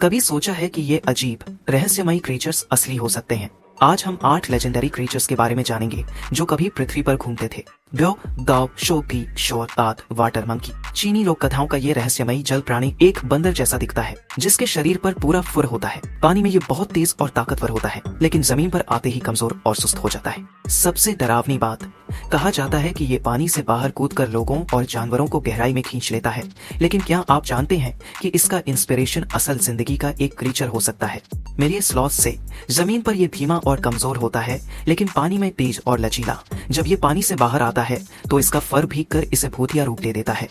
कभी सोचा है कि ये अजीब रहस्यमयी क्रीचर्स असली हो सकते हैं? आज हम 8 लेजेंडरी क्रीचर्स के बारे में जानेंगे जो कभी पृथ्वी पर घूमते थे। ब्यो, गाव, शोपी, शोर, आद, वाटर मंकी। चीनी लोक कथाओं का ये रहस्यमयी जल प्राणी एक बंदर जैसा दिखता है जिसके शरीर पर पूरा फुर होता है। पानी में ये बहुत तेज और ताकतवर होता है, लेकिन जमीन पर आते ही कमजोर और सुस्त हो जाता है। सबसे डरावनी बात, कहा जाता है कि ये पानी से बाहर कूदकर लोगों और जानवरों को गहराई में खींच लेता है। लेकिन क्या आप जानते हैं कि इसका इंस्पिरेशन असल जिंदगी का एक क्रीचर हो सकता है? मेरी स्लॉथ से जमीन पर ये धीमा और कमजोर होता है, लेकिन पानी में तेज और लचीला। जब ये पानी से बाहर आता है तो इसका फर भीग कर इसे भूतिया रूप दे देता है।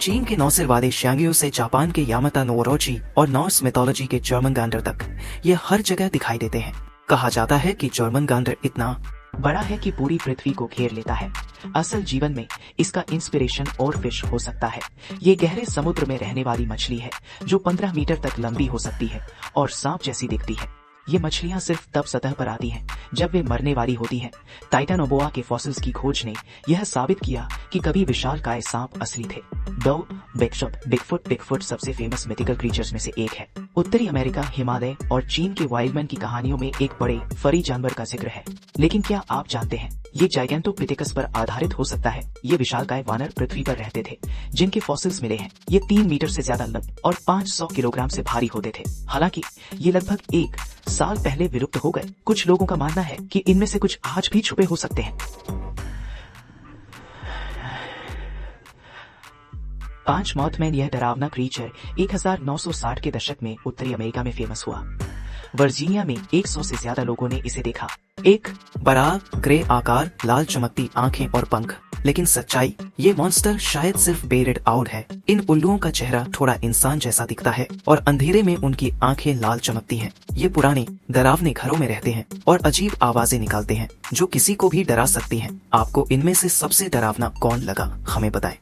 चीन के 9 सिर वाले श्यांगियो से जापान के यामाता नो ओरोची और नॉर्स मिथोलॉजी के जर्मन गांडर तक ये हर जगह दिखाई देते हैं। कहा जाता है कि जर्मन गांडर इतना बड़ा है कि पूरी पृथ्वी को घेर लेता है। असल जीवन में इसका इंस्पिरेशन और फिश हो सकता है। ये गहरे समुद्र में रहने वाली मछली है जो 15 मीटर तक लंबी हो सकती है और सांप जैसी दिखती है। ये मछलियां सिर्फ तब सतह पर आती हैं जब वे मरने वाली होती हैं। टाइटानोबोआ के फॉसिल्स की खोज ने यह साबित किया कि कभी विशालकाय सांप असली थे। दो बिगफुट सबसे फेमस मिथिकल क्रीचर्स में से एक है। उत्तरी अमेरिका, हिमालय और चीन के वाइल्डमैन की कहानियों में एक बड़े फरी जानवर का जिक्र है। लेकिन क्या आप जानते हैं ये जाइगेंटोपिथेकस पर आधारित हो सकता है? ये विशालकाय वानर पृथ्वी पर रहते थे जिनके फॉसिल्स मिले हैं। ये 3 मीटर से ज्यादा लंबे और 500 किलोग्राम से भारी होते थे। हालांकि ये लगभग 1 साल पहले विलुप्त हो गए। कुछ लोगों का मानना है कि इनमें से कुछ आज भी छुपे हो सकते हैं। 5 मॉथमैन। यह डरावना क्रीचर 1960 के दशक में उत्तरी अमेरिका में फेमस हुआ। वर्जीनिया में 100 से ज्यादा लोगों ने इसे देखा। एक बड़ा ग्रे आकार, लाल चमकती आंखें और पंख। लेकिन सच्चाई, ये मॉन्स्टर शायद सिर्फ बेरेड आउट है। इन उल्लुओं का चेहरा थोड़ा इंसान जैसा दिखता है और अंधेरे में उनकी आंखें लाल चमकती हैं। ये पुराने डरावने घरों में रहते हैं और अजीब आवाजें निकालते हैं जो किसी को भी डरा सकती हैं। आपको इनमें से सबसे डरावना कौन लगा, हमें बताएं।